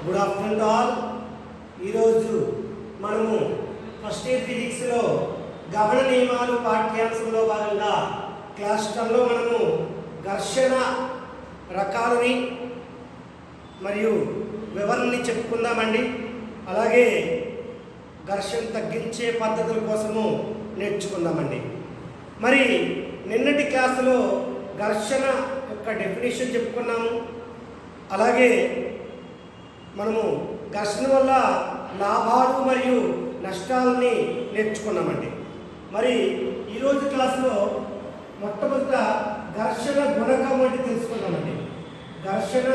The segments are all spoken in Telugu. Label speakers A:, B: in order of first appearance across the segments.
A: Good afternoon all. ఈరోజు మనము ఫస్ట్ ఇయర్ ఫిజిక్స్లో గమన నియమాలు పాఠ్యాంశంలో భాగంగా క్లాస్ 10లో మనము ఘర్షణ రకాలని మరియు వివరణని చెప్పుకుందామండి. అలాగే ఘర్షణ తగ్గించే పద్ధతుల కోసము నేర్చుకుందామండి. మరి నిన్నటి క్లాసులో ఘర్షణ యొక్క డెఫినేషన్ చెప్పుకున్నాము. అలాగే మనము ఘర్షణ వల్ల లాభాలు మరియు నష్టాలని నేర్చుకున్నామండి. మరి ఈరోజు క్లాసులో మొట్టమొదట ఘర్షణ గుణకం అంటే తెలుసుకున్నామండి. ఘర్షణ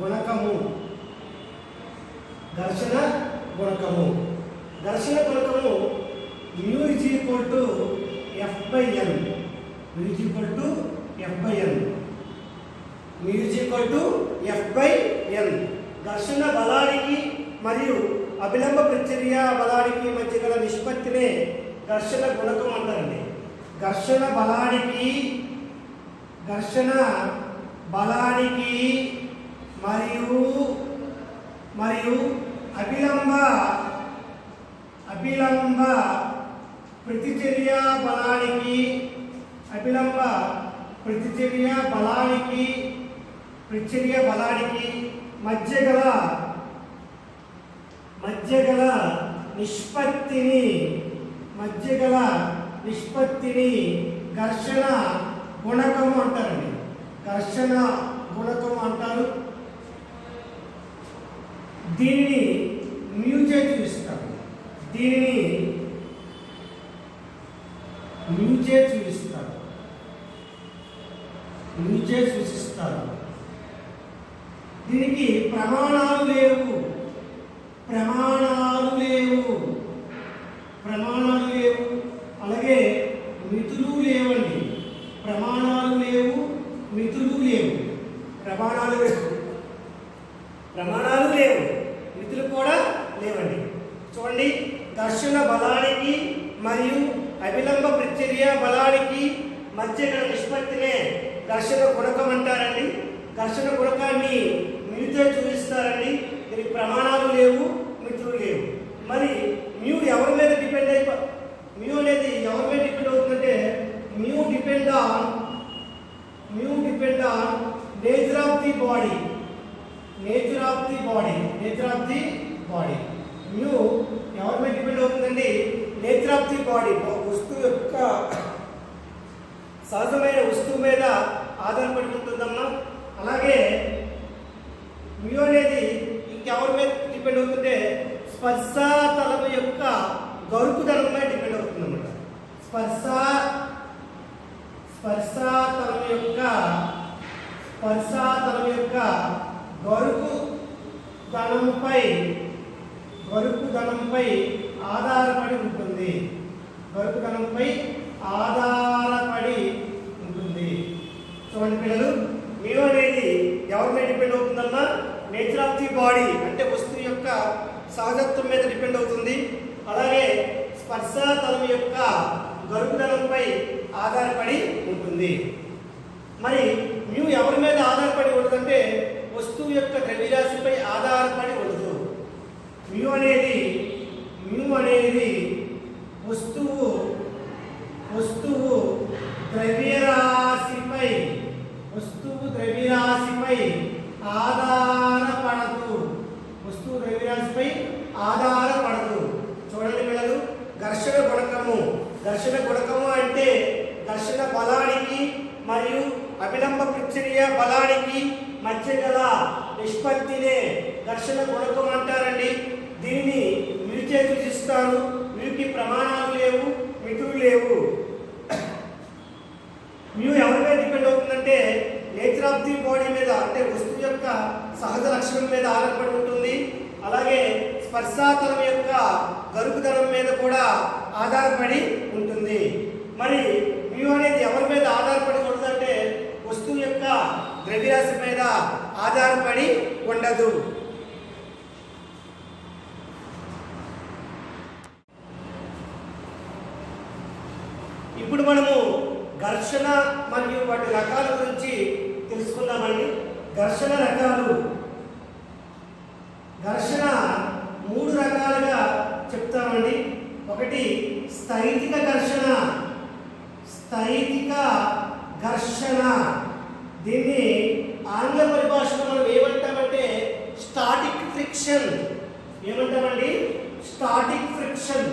A: గుణకము mu is equal to F by N. mu is equal to F by N. mu is equal to F by N. ఘర్షణ బలానికి మరియు అభిలంబ ప్రతిచర్య బలానికి మధ్య గల నిష్పత్తినే ఘర్షణ గుణకం అంటారండి. ఘర్షణ బలానికి మరియు అభిలంబ ప్రతిచర్య బలానికి మధ్య గల నిష్పత్తిని ఘర్షణ గుణకము అంటారండి. ఘర్షణ గుణకము అంటారు. దీనిని మ్యూ చే చూపిస్తారు. సూచిస్తారు. దీనికి ప్రమాణాలు లేవు. అలాగే మితులు లేవండి. ప్రమాణాలు లేవు, మితులు కూడా లేవండి. చూడండి, ఘర్షణ బలానికి మరియు అభిలంబ ప్రతిచర్య బలానికి మధ్య గల నిష్పత్తినే ఘర్షణ గుణకం అంటారండి. ఘర్షణ గుణకాన్ని మ్యూతో చూపిస్తారండి. దీనికి ప్రమాణాలు లేవు, మితులు లేవు. మరి మ్యూ ఎవరి మీద డిపెండ్ అనేది ఎవరి మీద డిపెండ్ అవుతుందంటే mu depend on nature of the body. Mu ఎవరి మీద డిపెండ్ అవుతుందండి? Nature of the body. వస్తువు యొక్క సహజమైన వస్తువు మీద ఆధారపడి ఉంటుందమ్మా. అలాగే మ్యూ అనేది ఇంకెవరి మీద డిపెండ్ అవుతుంటే స్పర్శాతలం యొక్క గరుకుదనం మీద డిపెండ్ అవుతుందన్నమాట. స్పర్శాతలం యొక్క గరుకుదనంపై ఆధారపడి ఉంటుంది. చూడండి పిల్లలు, మ్యూ అనేది ఎవరి మీద డిపెండ్ అవుతుందమ్మా? నేచర్ ఆఫ్ ది బాడీ అంటే వస్తువు యొక్క సహజత్వం మీద డిపెండ్ అవుతుంది. అలాగే స్పర్శాతలం యొక్క గరుకుదనంపై ఆధారపడి ఉంటుంది. మరి మ్యూ ఎవరి మీద ఆధారపడి ఉండదంటే వస్తువు యొక్క ద్రవ్యరాశిపై ఆధారపడి ఉండదు. మ్యూ అనేది వస్తువు ద్రవ్యరాశిపై ఆధారపడదు. చూడండి పిల్లలు, ఘర్షణ గుణకము అంటే ఘర్షణ బలానికి మరియు అభిలంబ ప్రతిచర్య బలానికి మధ్య గల నిష్పత్తినే ఘర్షణ గుణకం అంటారండి. దీనిని మ్యూచే సూచిస్తారు. మ్యూకి ప్రమాణాలు లేవు, మితులు లేవు. మ్యూ ఎవరి మీద డిపెండ్ అవుతుందంటే నేచర్ ఆఫ్ ది బాడీ మీద అంటే వస్తువు యొక్క సహజ లక్షణం మీద ఆధారపడి ఉంటుంది. అలాగే స్పర్శాతలం యొక్క గరుకుదనం మీద కూడా ఆధారపడి ఉంటుంది. మరి మ్యూ అనేది ఎవరి మీద ఆధారపడి ఉండదంటే వస్తువు యొక్క ద్రవ్యరాశి మీద ఆధారపడి ఉండదు. ఇప్పుడు మనము ఘర్షణ మరియు వాటి రకాల గురించి తెలుసుకుందామండి. ఘర్షణ రకాలు దీన్ని ఆంగ్ల పరిభాషలో మనం ఏమంటామంటే స్టాటిక్ ఫ్రిక్షన్. ఏమంటామండి? Static friction.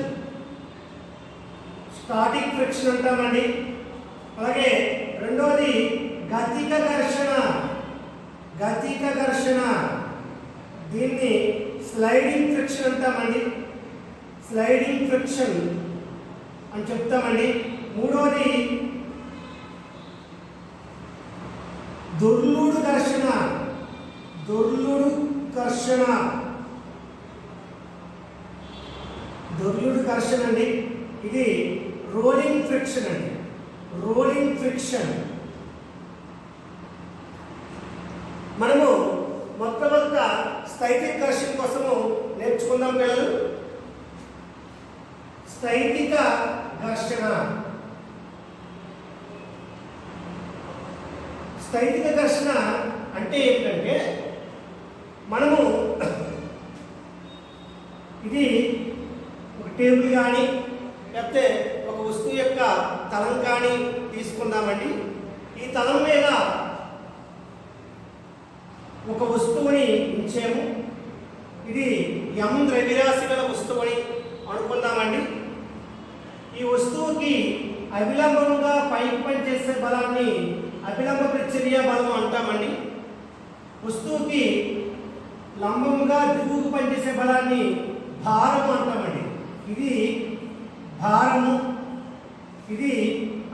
A: స్టాటిక్ ఫ్రిక్షన్ అంటామండి. అలాగే రెండవది గతిక ఘర్షణ. గతిక ఘర్షణ, దీన్ని స్లైడింగ్ ఫ్రిక్షన్ అంటామండి. స్లైడింగ్ ఫ్రిక్షన్ అని చెప్తామండి. మూడవది దొర్లుడు ఘర్షణ. దొర్లుడు ఘర్షణ, దొర్లుడు ఘర్షణ అండి. ఇది రోలింగ్ ఫ్రిక్షన్ అండి. Rolling friction. మనము మొట్టమొదట స్థైతిక ఘర్షణ కోసము నేర్చుకుందాం పిల్లలు. స్థైతిక ఘర్షణ. స్థైతిక ఘర్షణ అంటే ఏంటంటే మనము ఇది ఒక టేబుల్ కానీ లేకపోతే ఒక వస్తువు యొక్క తలం కానీ తీసుకుందామండి. ఈ తలం మీద ఒక వస్తువుని ఉంచాము. ఇది m ద్రవ్యరాశి గల వస్తువుని అనుకుందామండి. ఈ వస్తువుకి అవిలంబంగా పైకి పనిచేసే బలాన్ని అభిలంబ ప్రతిచర్య బలం అంటామండి. వస్తువుకి లంబంగా దిగువకు పనిచేసే బలాన్ని భారము అంటామండి. ఇది భారము. ఇది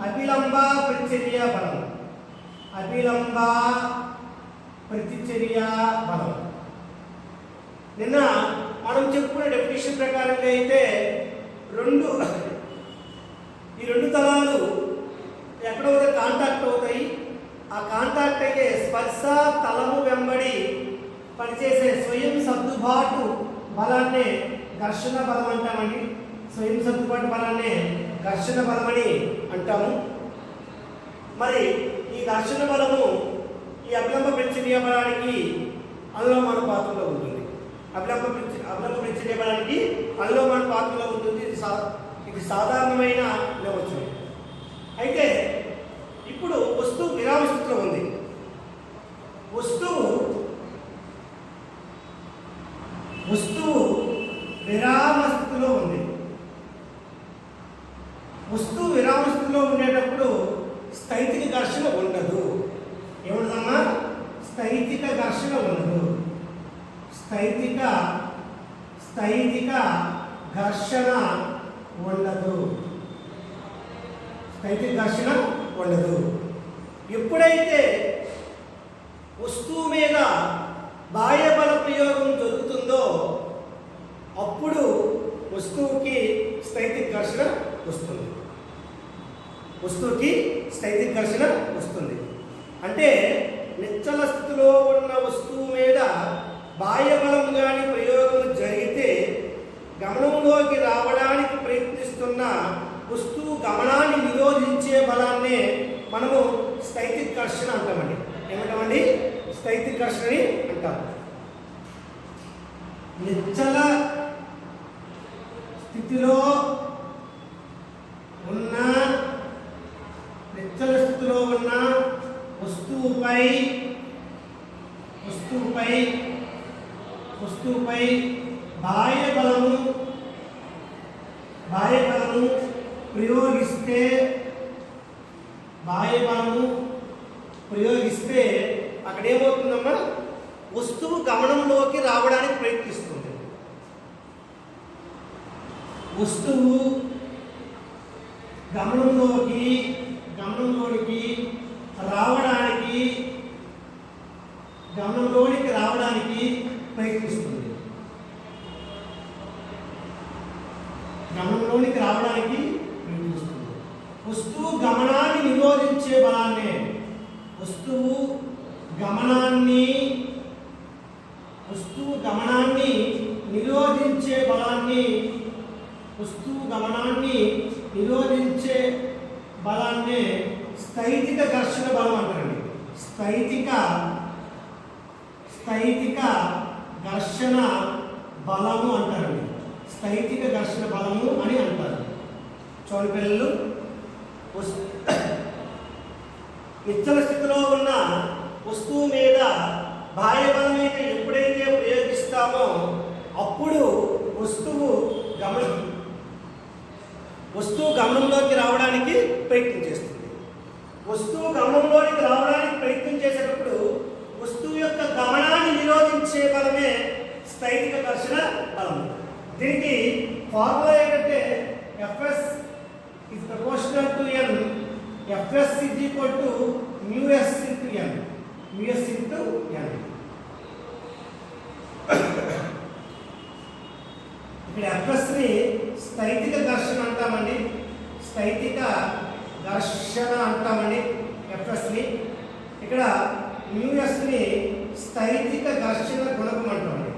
A: అభిలంబ ప్రతిచర్య బలం. అభిలంబ ప్రతిచర్య బలం. నిన్న మనం చెప్పుకునే డెఫినేషన్ ప్రకారంగా అయితే ఈ రెండు తలాలు ఎక్కడో కాంటాక్ట్ అవుతాయి. ఆ కాంటాక్ట్ అయితే స్పర్శ తలము వెంబడి పనిచేసే స్వయం సర్దుబాటు బలాన్నే ఘర్షణ బలం అంటామండి. స్వయం సర్దుబాటు బలాన్నే ఘర్షణ బలమని అంటాము. మరి ఈ ఘర్షణ బలము ఈ అభిలంబ ప్రతిచర్య బలానికి అనులోమానుపాతంలో ఉంటుంది. అభిలంబ ప్రతిచర్య బలానికి అనులోమానుపాతంలో ఉంటుంది. ఇది సాధారణమైన నిర్వచనం. అయితే ఇప్పుడు వస్తువు విరామ స్థితిలో ఉంది. వస్తువు విరామ స్థితిలో ఉంది. వస్తువు విరామ స్థితిలో ఉండేటప్పుడు స్థైతిక ఘర్షణ ఉండదు. ఏమన్నా? స్థైతిక ఘర్షణ ఉండదు. స్థైతిక ఘర్షణ ఉండదు. స్థైతిక ఘర్షణ ఉండదు. ఎప్పుడైతే వస్తువు మీద బాహ్య బల ప్రయోగం జరుగుతుందో అప్పుడు వస్తువుకి స్థైతిక ఘర్షణ వస్తుంది. వస్తువుకి స్థైతిక ఘర్షణ వస్తుంది. అంటే నిశ్చల స్థితిలో ఉన్న వస్తువు మీద బాహ్య బలం కానీ ప్రయోగం జరిగితే గమనంలోకి రావడానికి ప్రయత్నిస్తున్న వస్తువు గమనాన్ని నిరోధించే బలాన్నే మనము స్థైతిక ఘర్షణ అంటామండి. ఏమంటామండి? స్థైతిక ఘర్షణని అంటాం. నిశ్చల స్థితిలో ఉన్న వస్తువుపై బాహ్య బలము ప్రయోగిస్తే అక్కడ ఏమవుతుందమ్మా? వస్తువు గమనంలోకి రావడానికి ప్రయత్నిస్తుంది. వస్తువు గమనంలోకి రావడానికి ప్రయత్నిస్తుంది. వస్తువు గమనాన్ని నిరోధించే బలాన్నే వస్తువు గమనాన్ని నిరోధించే బలాన్నే స్థైతిక ఘర్షణ బలం అంటారండి. స్థైతిక ఘర్షణ బలము అంటారండి. స్థైతిక ఘర్షణ బలము అని అంటారు. చూడండి పిల్లలు, నిశ్చల స్థితిలో ఉన్న వస్తువు మీద బాహ్య బలమైన ఎప్పుడైతే ప్రయోగిస్తామో అప్పుడు వస్తువు గమనంలోకి రావడానికి ప్రయత్నం చేస్తుంది. వస్తువు గమనంలోకి రావడానికి ప్రయత్నం చేసేటప్పుడు వస్తువు యొక్క గమనాన్ని నిరోధించే బలమే స్థైతిక ఘర్షణ బలం. దీనికి ఫార్ములా ఏంటంటే Fs is proportional to n. Fs is equal to μs into n. μs into n. ఇక్కడ Fs ని స్థైతిక ఘర్షణ అంటామండి. స్థైతిక ఘర్షణ అంటామండి Fs ని. ఇక్కడ μs ని స్థైతిక ఘర్షణ గుణకం అంటామండి.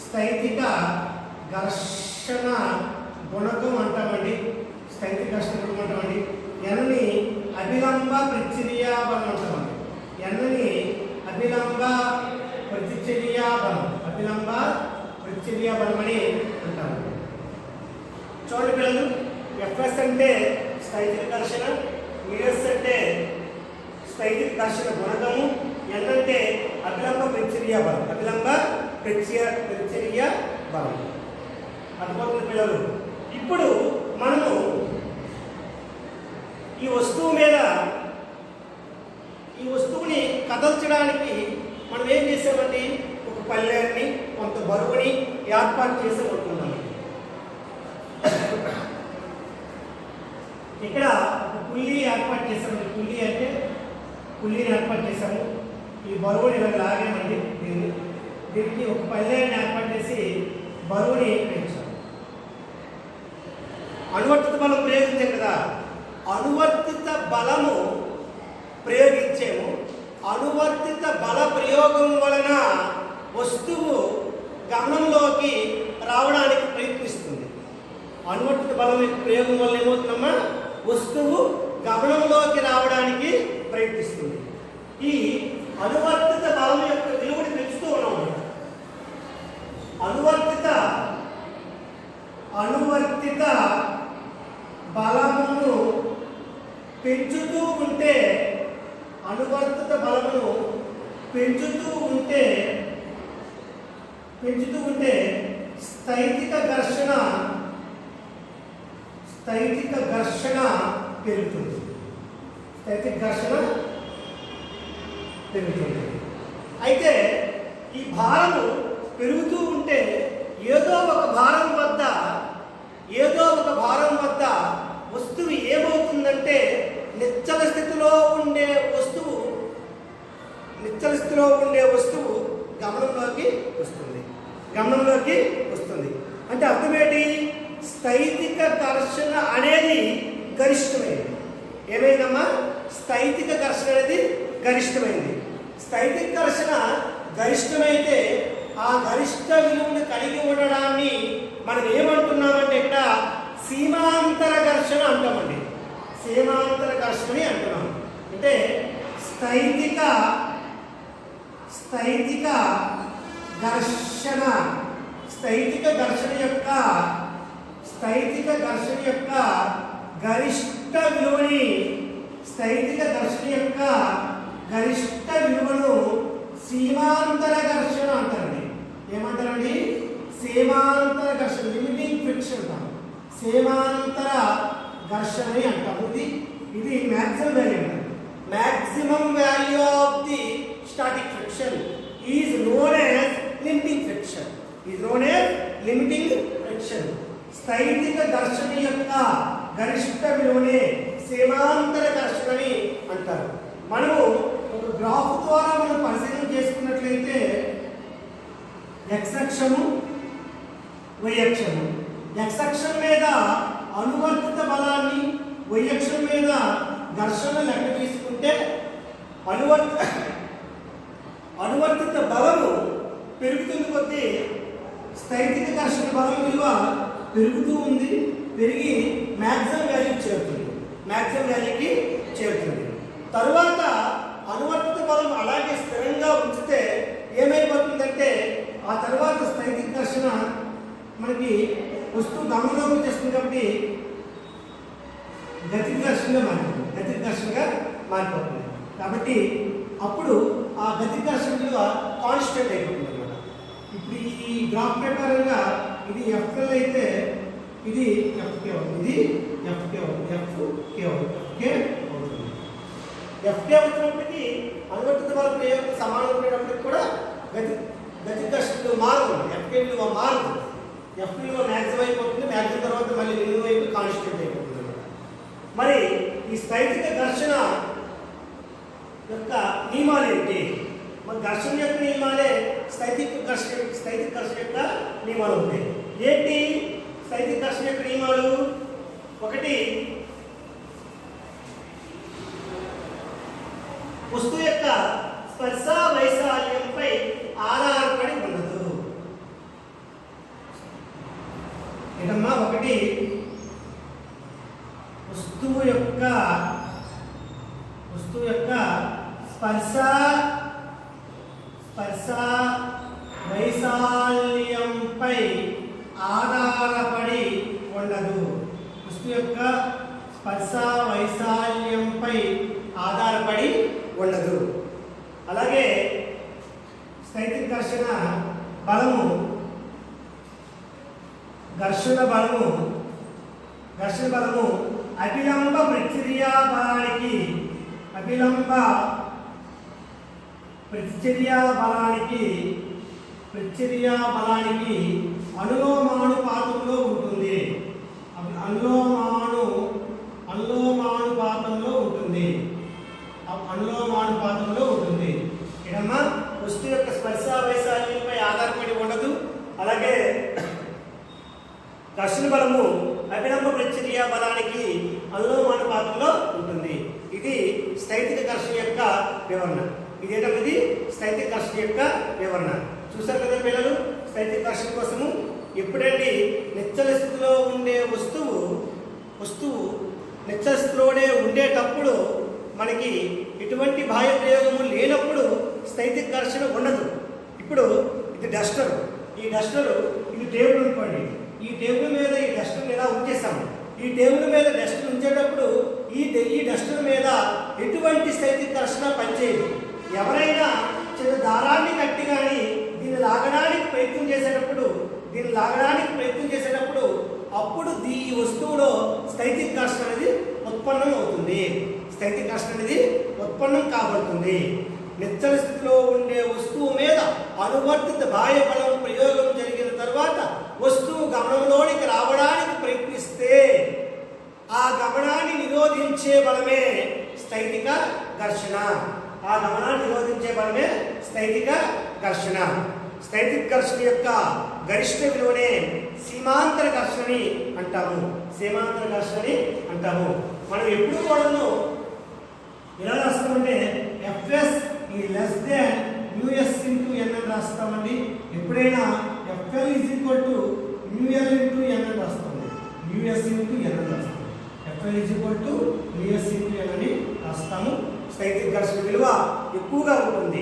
A: స్థైతిక ఘర్షణ గుణకం అంటామండి. స్థైతిక ఘర్షణ గుణకం అంటామండి. n ని అభిలంబ ప్రతిచర్య బలం అంటామండి. n ని అభిలంబ ప్రతిచర్య బలం, అభిలంబ ప్రతిచర్య బలం అని అంటాము. చూడండి పిల్లలు, Fs అంటే స్థైతిక ఘర్షణ, μs అంటే స్థైతిక ఘర్షణ గుణకము, n అంటే అభిలంబ ప్రతిచర్య బలం, అభిలంబ ప్రతిచర్య బలం. అర్థమవుతుంది పిల్లలు. ఇప్పుడు మనము ఈ వస్తువుని కదల్చడానికి మనం ఏం చేసామండి, ఒక పళ్ళెని కొంత బరువుని ఏర్పాటు చేసి పట్టుకున్నాము. ఇక్కడ ఒక పుల్లి ఏర్పాటు చేసాము. పుల్లిని ఏర్పాటు చేసాము. ఈ బరువుని ఇలా లాగామండి. దీనికి ఒక పళ్ళెని ఏర్పాటు చేసి బరువుని పెంచాము. అనువర్తిత బలం ప్రయోగించాం కదా, అనువర్తిత బలము ప్రయోగించాము. అనువర్తిత బల ప్రయోగం వలన వస్తువు గమనంలోకి రావడానికి ప్రయత్నిస్తుంది. అనువర్తిత బలం యొక్క ప్రయోగం వల్ల ఏమవుతుందమ్మా, వస్తువు గమనంలోకి రావడానికి ప్రయత్నిస్తుంది. ఈ అనువర్తిత బలం యొక్క విలువని పెంచుతూ ఉన్నాము. అనువర్తిత బలమును పెంచుతూ ఉంటే, అనువర్తిత బలమును పెంచుతూ ఉంటే స్థైతిక ఘర్షణ పెరుగుతుంది. అయితే ఈ భారము పెరుగుతూ ఉంటే ఏదో ఒక భారం వద్ద వస్తువు ఏమవుతుందంటే నిశ్చల స్థితిలో ఉండే వస్తువు గమనంలోకి వస్తుంది. అంటే అర్థమేంటి, స్థైతిక ఘర్షణ అనేది గరిష్టమైంది. ఏమైందమ్మా, స్థైతిక ఘర్షణ అనేది గరిష్టమైంది. స్థైతిక ఘర్షణ గరిష్టమైతే ఆ గరిష్ట విలువను కలిగి ఉండడాన్ని మనం ఏమంటున్నామంటే ఇక్కడ సీమాంతర ఘర్షణ అంటామండి. సీమాంతర ఘర్షణ అంటున్నాం. అంటే స్థైతిక ఘర్షణ యొక్క గరిష్ట విలువను సీమాంతర ఘర్షణ అంటారండి. ఏమంటారండి, సీమాంతర ఘర్షణ, లిమిటింగ్ ఫ్రిక్షన్ అంటాం. సీమాంతర ఘర్షణ అంటాము. ఇది maximum value. Maximum value of the static friction is known as limiting friction. స్థైతిక ఘర్షణ యొక్క గరిష్ట విలువనే సీమాంతర ఘర్షణని అంటారు. మనము ఒక గ్రాఫ్ ద్వారా మనం పరిశీలన చేసుకున్నట్లయితే x అక్షము, y అక్షము. x అక్షం మీద అనువర్తిత బలాన్ని, y అక్షం మీద ఘర్షణ లెక్క తీసుకుంటే అనువర్తిత బలము పెరుగుతుంది కొద్దీ స్థైతిక ఘర్షణ బలం విలువ పెరుగుతూ ఉంది. పెరిగి మ్యాక్సిమం వాల్యూకి చేరుతుంది. తరువాత అనువర్తిత బలం అలాగే స్థిరంగా ఉంచితే ఏమైపోతుందంటే ఆ తర్వాత స్థైతిక ఘర్షణ మనకి వస్తువు గమనంలోకి వచ్చేస్తుంది కాబట్టి గతిక ఘర్షణగా మారిపోతుంది. కాబట్టి అప్పుడు ఆ గతి ఘర్షణ విలువ కాన్స్టెంట్ అయిపోతుంది అనమాట. ఇప్పుడు ఈ గ్రాఫ్ ప్రకారంగా ఇది ఎఫ్ఎల్ అయితే ఇది ఎఫ్కే అవుతుంది, ఇది ఎఫ్కే అవుతుంది, ఎఫ్కే అవుతుంది, ఎఫ్కే అవుతున్నప్పటికీ అనువర్తిత బల ప్రయోగం సమానం ఉండేటప్పటికి కూడా గతి ఘర్షణ విలువ మారదు, ఎఫ్కే విలువ మారదు. ఎఫ్ విలువ మ్యాక్సిమం అయిపోతుంది, మ్యాక్సిమం తర్వాత మళ్ళీ విలువ వైపు కాన్స్టెంట్ అయిపోతుంది అనమాట. మరి ఈ స్థైతిక ఘర్షణ యొక్క నియమాలు ఏంటి? మన ఘర్షణ యొక్క నియమాలే స్థైతిక ఘర్షణ యొక్క నియమాలు ఉంటాయి. ఏంటి స్థైతిక ఘర్షణ యొక్క నియమాలు? ఒకటి, వస్తువు యొక్క స్పర్శ వైశాల్యంపై ఆధారపడి ఉండదు. ఏదమ్మా? ఒకటి, వస్తువు యొక్క స్పర్శ వైశాల్యంపై ఆధారపడి ఉండదు. వస్తువు యొక్క స్పర్శ వైశాల్యంపై ఆధారపడి ఉండదు. అలాగే స్థైతిక ఘర్షణ బలము అభిలంబ ప్రతిచర్యా బలానికి అనులోమానుపాతంలో ఉంటుంది. అనులోమానుపాతంలో ఉంటుంది. ఏదమ్మా? వస్తువు యొక్క స్పర్శ వైశాల్యంపై ఆధారపడి ఉండదు. అలాగే ఘర్షణ బలము అభిలంబ ప్రతిచర్య బలానికి అనులోమానుపాతంలో ఉంటుంది. ఇది స్థైతిక ఘర్షణ యొక్క వివరణ. ఇదేంటది స్థైతిక ఘర్షణ యొక్క వివరణ. చూసారు కదా పిల్లలు? స్థైతిక ఘర్షణ కోసము ఎప్పుడండి నిశ్చల స్థితిలో ఉండే వస్తువు నిశ్చల స్థితిలోనే ఉండేటప్పుడు మనకి ఎటువంటి బాహ్య ప్రయోగము లేనప్పుడు స్థైతిక ఘర్షణ ఉండదు. ఇప్పుడు ఇది డస్టర్, ఇది టేబుల్ అనుకోండి. ఈ టేబుల్ మీద ఈ డస్టర్ ఇలా ఉంచేస్తాము. ఈ టేబుల్ మీద డస్టర్ ఉంచేటప్పుడు ఈ డస్టర్ మీద ఎటువంటి స్థైతిక ఘర్షణ పనిచేయదు. ఎవరైనా చిన్న దారాన్ని కట్టి కానీ దీన్ని లాగడానికి ప్రయత్నం చేసేటప్పుడు అప్పుడు ఈ వస్తువులో స్థైతిక ఘర్షణ అనేది ఉత్పన్నం అవుతుంది. ఉత్పన్నం కాబడుతుంది. నిశ్చల స్థితిలో ఉండే వస్తువు మీద అనువర్తిత బాహ్య బలం ప్రయోగం జరిగిన తర్వాత వస్తువు గమనంలోనికి రావడానికి ప్రయత్నిస్తే ఆ గమనాన్ని నిరోధించే బలమే స్థైతిక ఘర్షణ. స్థైతిక ఘర్షణ యొక్క గరిష్ట విలువనే సీమాంతర ఘర్షణని అంటాము. మనం ఎప్పుడు కూడాను ఎలా రాస్తామంటే ఎఫ్ఎస్ ఈ less than mu S into N అని రాస్తామండి. ఎప్పుడైనా F L is equal to mu L into N అని రాస్తామండి. F L is equal to mu S into N అని రాస్తాము. స్థైతిక ఘర్షణ విలువ ఎక్కువగా ఉంటుంది.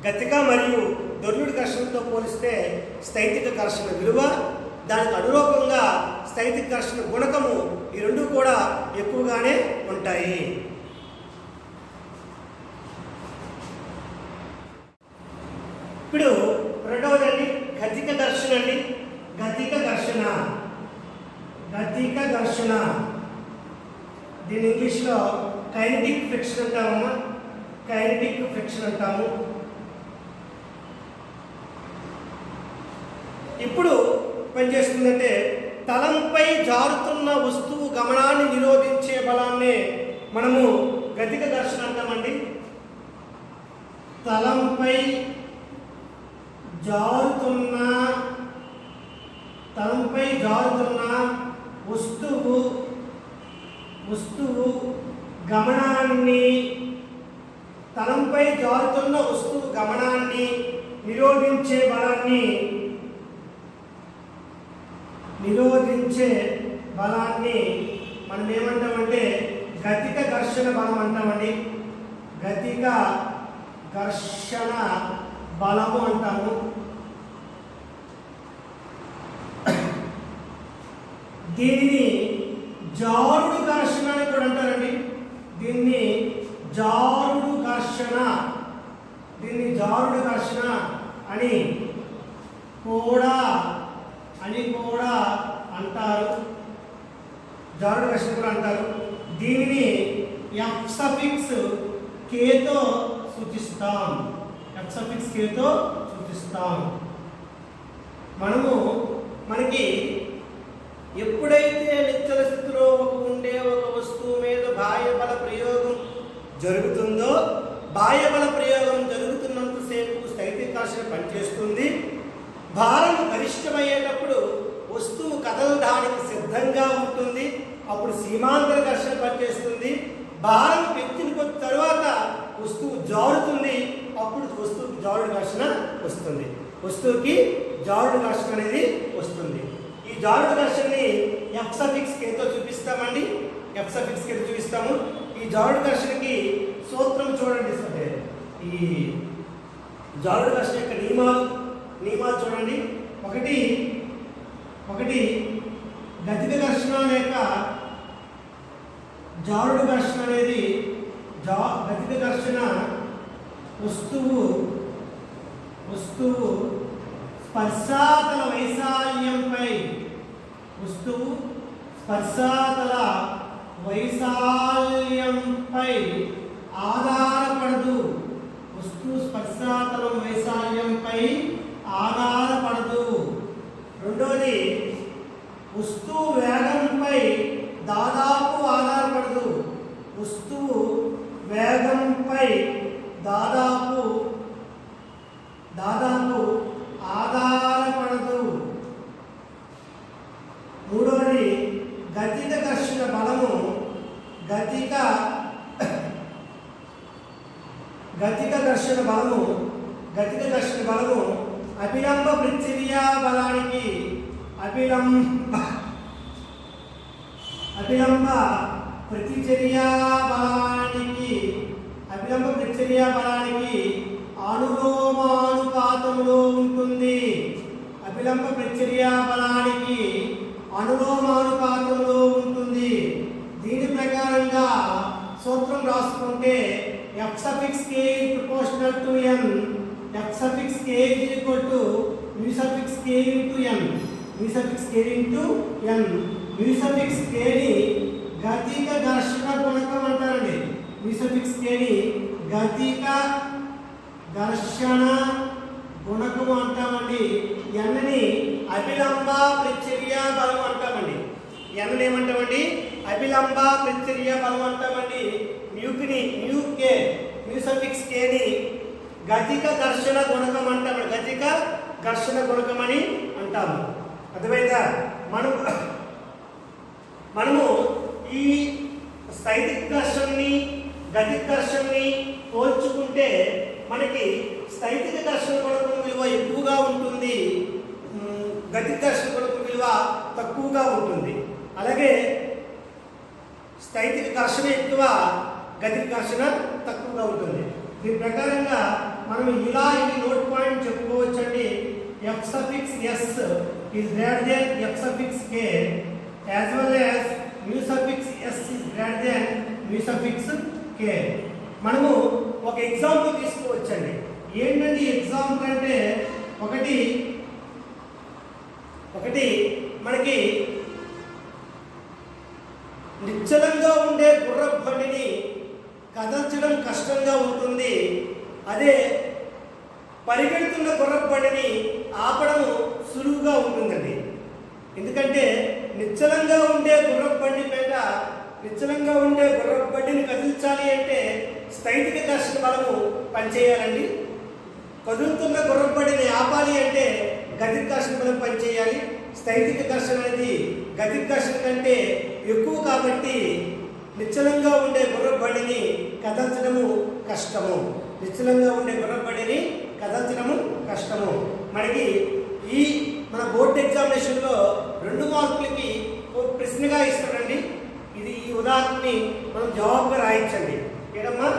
A: గతిక మరియు దొర్లుడి ఘర్షణతో పోలిస్తే స్థైతిక ఘర్షణ విలువ, దానికి అనురూపంగా స్థైతిక ఘర్షణ గుణకము, ఈ రెండు కూడా ఎక్కువగానే ఉంటాయి. ఇప్పుడు రెండవదండి గతిక ఘర్షణ. దీని ఇంగ్లీష్లో కైనెటిక్ ఫ్రిక్షన్ అంటాము. ఇప్పుడు పనిచేస్తుందంటే తలంపై జారుతున్న వస్తువు గమనాన్ని నిరోధించే బలాన్ని మనము గతిక ఘర్షణ అంటామండి. తలంపై జారుతున్న వస్తువు గమనాన్ని నిరోధించే బలాన్ని మనం ఏమంటామంటే గతిక ఘర్షణ బలం అంటామండి. గతిక ఘర్షణ బలము అంటాము. దీనిని జారుడు ఘర్షణ అని కూడా అంటారండి. జారుడు ఘర్షణ అని కూడా అంటారు. జారుడు ఘర్షణ కూడా అంటారు. దీనిని ఎఫ్ సఫిక్స్ కేతో సూచిస్తాం. ఎఫ్ సఫిక్స్ కేతో సూచిస్తాం. మనకి ఎప్పుడైతే నిశ్చల స్థితిలో ఉండే ఒక వస్తువు మీద బాహ్య బల ప్రయోగం జరుగుతుందో, బాహ్య బల ప్రయోగం జరుగుతున్నంతసేపు స్థైతిక ఘర్షణ పనిచేస్తుంది. భారం గరిష్టమయ్యేటప్పుడు వస్తువు కదలడానికి సిద్ధంగా ఉంటుంది. అప్పుడు సీమాంతర ఘర్షణ పనిచేస్తుంది. భారం పెంచిన తర్వాత వస్తువు జారుతుంది. అప్పుడు వస్తువుకి జారుడు ఘర్షణ వస్తుంది. వస్తువుకి జారుడు ఘర్షణ అనేది వస్తుంది. ఈ జారుడు ఘర్షణని ఎఫ్ సఫిక్స్ కేతో చూపిస్తామండి. ఎఫ్ సఫిక్స్ కేతో చూపిస్తాము. ఈ జారుడు ఘర్షణకి సూత్రం చూడండి. అంటే ఈ జారుడు ఘర్షణ యొక్క నియమాలు చూడండి. ఒకటి గతిక ఘర్షణ లేక జారుడు ఘర్షణ అనేది గతిక ఘర్షణ వస్తువు స్పర్శాతల వైశాల్యంపై ఆధారపడదు. వస్తువు స్పర్శాతలం వైశాల్యంపై ఆధారపడదు. రెండోది వస్తువు వేగంపై దాదాపు ఆధారపడదు. వస్తువు వేగంపై దాదాపు ఆధారపడదు. మూడవది గతిక ఘర్షణ బలము గతిక ఘర్షణ బలము అభిలంబ ప్రతిచర్య బలానికి అనులోమానుపాతంలో ఉంటుంది. అభిలంబ ప్రతిచర్య బలానికి అనులోమానుపాతంలో ఉంటుంది. దీని ప్రకారంగా సూత్రం రాసుకుంటే F suffix K is proportional to n. F suffix K is equal to mu suffix K into n. Mu suffix K into n. Mu suffix K ని గతిక ఘర్షణ గుణకం అంటారండి. మ్యూ సఫిక్స్ కే ని గతిక ఘర్షణ గుణకం అంటామండి. n ని అభిలంబ ప్రతిచర్య బలం అంటామండి. n ని ఏమంటామండి? అభిలంబ ప్రతిచర్య బలం అంటామండి. మ్యూ సఫిక్స్ కే ని గతిక ఘర్షణ గుణకం అంటాము. గతిక ఘర్షణ గుణకం అని అంటాము. అర్థమైందా? మనము ఈ స్థైతిక ఘర్షణని గతిక ఘర్షణని పోల్చుకుంటే మనకి స్థైతిక ఘర్షణ గుణకం విలువ ఎక్కువగా ఉంటుంది, గతిక ఘర్షణ గుణకం విలువ తక్కువగా ఉంటుంది. అలాగే స్థైతిక ఘర్షణ ఎక్కువ, గతిక ఘర్షణ తక్కువగా ఉంటుంది. దీని ప్రకారంగా మనం ఇలా ఈ నోట్ పాయింట్ చెప్పుకోవచ్చండి. F suffix S is greater than F suffix K as well as mu suffix S is greater than mu suffix K. మనము ఒక ఎగ్జాంపుల్ తీసుకోవచ్చండి. ఏంటంటే ఎగ్జాంపుల్ అంటే ఒకటి మనకి నిశ్చలంగా ఉండే గుర్రపు బండిని కదల్చడం కష్టంగా ఉంటుంది. అదే పరిగెడుతున్న గుర్రపు బండిని ఆపడం సులువుగా ఉంటుందండి. ఎందుకంటే నిశ్చలంగా ఉండే గుర్రపు బండిని కదిలించాలి అంటే స్థైతిక ఘర్షణ బలము పనిచేయాలండి. కదులుతున్న గుర్రపు బండిని ఆపాలి అంటే గతిక ఘర్షణ బలం పనిచేయాలి. స్థైతిక ఘర్షణ అనేది గతిక ఘర్షణ కంటే ఎక్కువ కాబట్టి నిశ్చలంగా ఉండే గుర్రపు బండిని కదల్చడము కష్టము. మనకి ఈ మన బోర్డు ఎగ్జామినేషన్లో 2 మార్కులకి ఒక ప్రశ్నగా ఇస్తాడండి. ఇది ఈ ఉదాహరణని మనం జవాబుగా రాయించండి. ఏడమ్మా?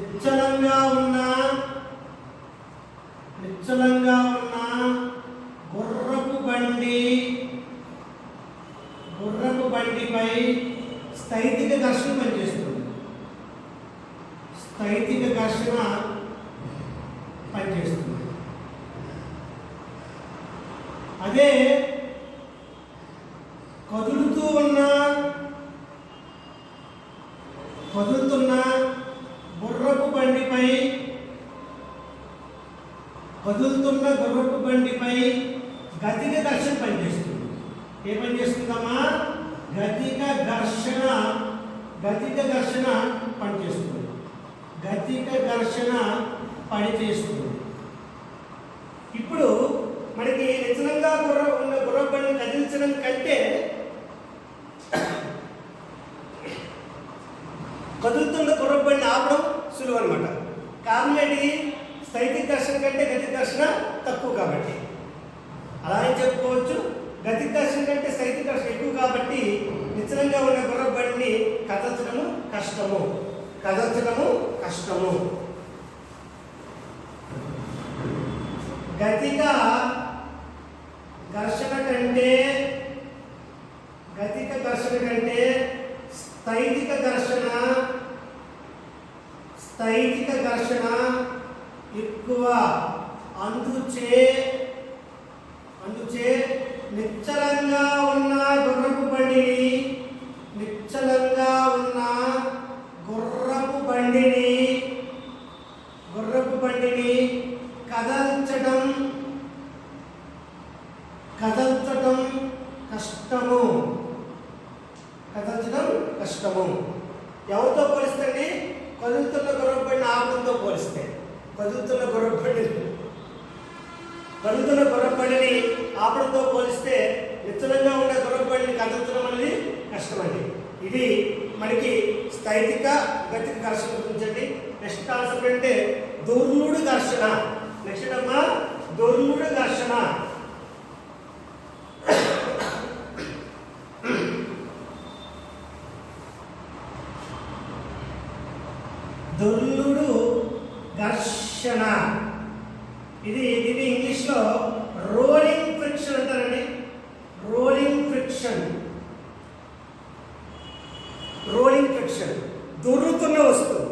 A: నిశ్చలంగా ఉన్న గుర్రపు బండిపై స్థైతిక ఘర్షణ పనిచేస్తుంది. స్థైతిక ఘర్షణ పనిచేస్తుంది. అదే కదులుతున్న గుర్రపు బండిపై గతిక ఘర్షణ పనిచేస్తుంది. ఏ పని చేస్తుందమ్మా? గతిక ఘర్షణ పనిచేస్తుంది. గతిక ఘర్షణ పనిచేస్తుంది. ఇప్పుడు మనకి నిజంగా గుర్రపు బండిని కదిలించడం కంటే కదులుతున్న గుర్రపు బండిని ఆపడం సులువు అనమాట. కారణం ఏంటి? స్థైతిక ఘర్షణ కంటే గతిక ఘర్షణ తక్కువ కాబట్టి. అలా అని చెప్పుకోవచ్చు. గతిక ఘర్షణ కంటే స్థైతిక ఘర్షణ ఎక్కువ కాబట్టి నిశ్చలంగా ఉన్న గుర్రపు బండిని కదల్చడము కష్టము. గతిక ఘర్షణ కంటే స్థైతిక ఘర్షణ ఎక్కువ. అందుచే నిశ్చలంగా ఉన్న గుర్రపు బండిని కదల్చడం కష్టము. ఎవరితో పోలిస్తే? కదులుతున్న గుర్రపు బండిని ఆపడంతో పోలిస్తే. కదులుతున్న గుర్రపు బండిని ఆపడంతో పోలిస్తే నిశ్చలంగా ఉండే గుర్రపు బండిని కదల్చడం అనేది కష్టమండి. ఇది మనకి స్థైతిక గతిక ఘర్షణ గురించండి. నెక్స్ట్ కాన్సెప్ట్ అంటే దొర్లుడు ఘర్షణ. నెక్స్ట్ అమ్మా దొర్లుడు ఘర్షణ. దొర్లుడు ఘర్షణ ఇది ఇంగ్లీష్లో రోలింగ్ ఫ్రిక్షన్ అంటారండి. రోలింగ్ ఫ్రిక్షన్ దొర్లుతున్న వస్తువు.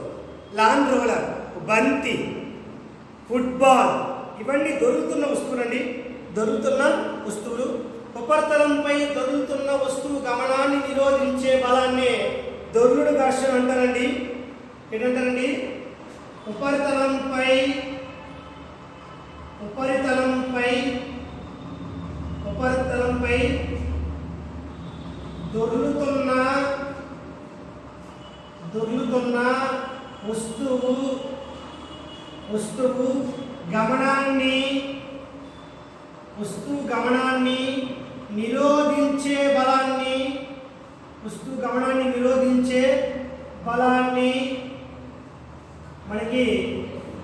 A: లాన్ రోలర్, బంతి, ఫుట్బాల్ ఇవన్నీ దొరుకుతున్న వస్తువులండి. దొరుకుతున్న వస్తువులు. ఉపరితలంపై దొరుకుతున్న వస్తువు గమనాన్ని నిరోధించే బలాన్ని దొర్లుడు ఘర్షణ అంటారండి. ఏంటంటారండి? ఉపరితలంపై దొర్లుతున్న వస్తువు గమనాన్ని నిరోధించే బలాన్ని మనకి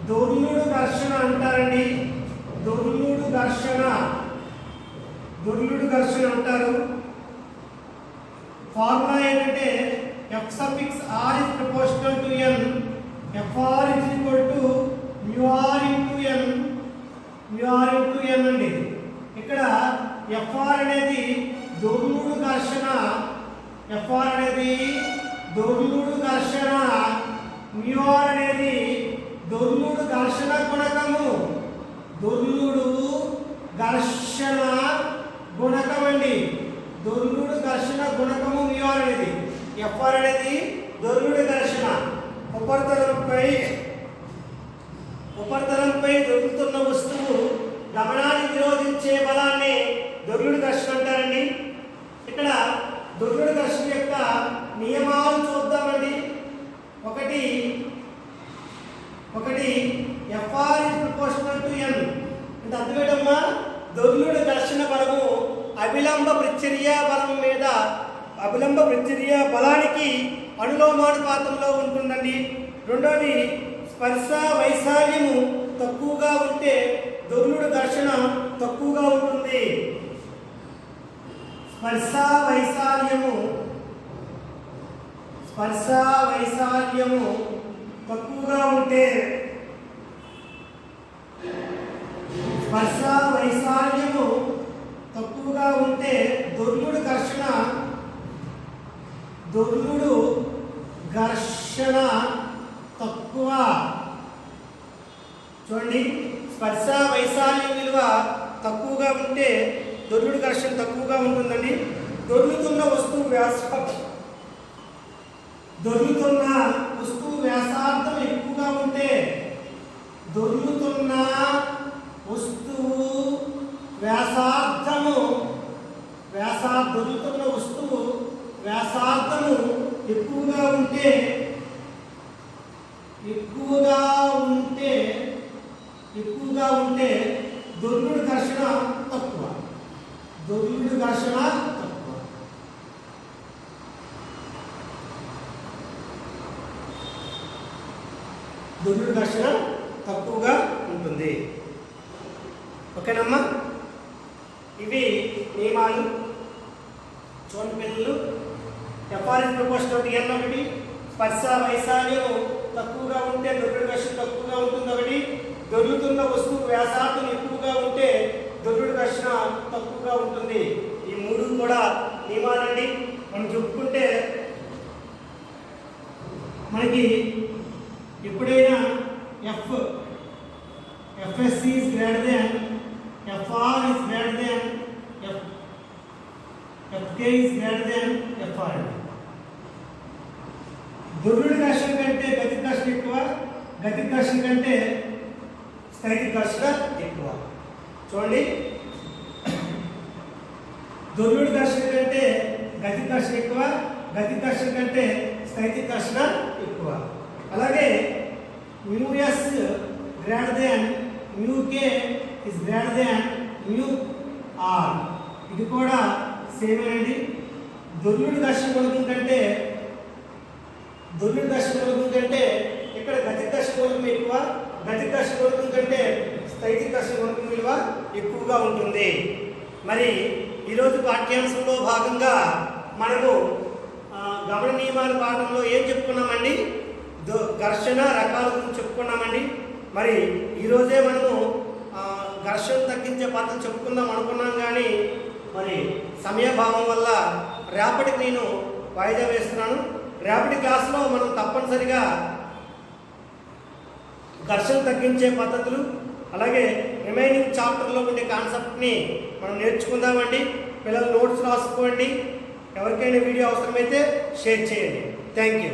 A: దొర్లుడు ఘర్షణ అంటారండి. దొర్లుడు ఘర్షణ అంటారు. ఫార్ములా ఏంటంటే F(r) is proportional to n. Fr is equal to μr into n. అండి. ఇక్కడ Fr అనేది దొర్లుడు ఘర్షణ. μr అనేది దొర్లుడు ఘర్షణ గుణకము. అండి. దొర్లుడు ఘర్షణ గుణకము μr అనేది. Fr అనేది దొర్లుడు ఘర్షణ. ఉపరితలంపై దొరుకుతున్న వస్తువు గమనాన్ని నిరోధించే బలాన్ని దొర్లుడు ఘర్షణ అంటారండి. ఇక్కడ దొర్లుడు ఘర్షణ యొక్క నియమాలు చూద్దామండి. ఒకటి Fr is proportional to n. అంటే అర్థమేటమ్మా? దొర్లుడు ఘర్షణ బలము అభిలంబ ప్రతిచర్య బలానికి అనులోమానుపాతంలో ఉంటుందండి. రెండోది స్పర్శ వైశాల్యము తక్కువగా ఉంటే దొర్లుడు ఘర్షణ తక్కువగా ఉంటుంది. స్పర్శ వైశాల్యము తక్కువగా ఉంటే దొర్లుడు ఘర్షణ తక్కువ తక్కువ. చూడండి, స్పర్శ వైశాల్యం విలువ తక్కువగా ఉంటే దొర్లుడు ఘర్షణ తక్కువగా ఉంటుందండి. దొర్లుతున్న వస్తువు వ్యాసార్థం ఎక్కువగా ఉంటే దొర్లుతున్న వస్తువు వ్యాసార్థము ఎక్కువగా ఉంటే దొర్లుడు ఘర్షణ తక్కువ. దొర్లుడు ఘర్షణ తక్కువగా ఉంటుంది. ఓకేనమ్మా, ఇవి నియమాలు. చూడండి పిల్లలు, ఎఫ్ఆర్ఎస్ ప్రపోర్షనల్ టు ఎన్ ఒకటి, స్పర్శ వైశాల్యం తక్కువగా ఉంటే దొర్లుడు ఘర్షణ తక్కువగా ఉంటుంది ఒకటి, దొర్లుతున్న వస్తువు వ్యాసార్థం ఎక్కువగా ఉంటే దొర్లుడు ఘర్షణ తక్కువగా ఉంటుంది. ఈ మూడు కూడా నియమాలండి. మనం చెప్పుకుంటే మనకి ఎప్పుడైనా FSC is greater than FR is greater than FK is greater than FR. దొర్లుడు ఘర్షణ కంటే గతిక ఘర్షణ ఎక్కువ, గతిక ఘర్షణ కంటే స్థైతిక ఘర్షణ ఎక్కువ. చూడండి, దొర్లుడు ఘర్షణ కంటే గతిక ఘర్షణ ఎక్కువ, గతిక ఘర్షణ కంటే స్థైతిక ఘర్షణ ఎక్కువ. అలాగే µS greater than µK is greater than µR. ఇది కూడా సేమ్ అండి. దొర్లుడు ఘర్షణ గుణకం కంటే ఇక్కడ గతిక ఘర్షణ గుణకం ఎక్కువ, గతిక ఘర్షణ గుణకం కంటే స్థైతిక ఘర్షణ గుణకం విలువ ఎక్కువగా ఉంటుంది. మరి ఈరోజు పాఠ్యాంశంలో భాగంగా మనము గమన నియమాల పాఠంలో ఏం చెప్పుకున్నామండి? ఘర్షణ రకాల గురించి చెప్పుకున్నామండి. మరి ఈరోజే మనము ఘర్షణ తగ్గించే పద్ధతి చెప్పుకుందాం అనుకున్నాం, కానీ మరి సమయభావం వల్ల రేపటికి నేను వాయిదా వేస్తున్నాను. రేపటి క్లాస్లో మనం తప్పనిసరిగా ఘర్షణ తగ్గించే పద్ధతులు, అలాగే రిమైనింగ్ చాప్టర్లో ఉండే కాన్సెప్ట్ని మనం నేర్చుకుందామండి. పిల్లలు నోట్స్ రాసుకోండి. ఎవరికైనా వీడియో అవసరమైతే షేర్ చేయండి. Thank you.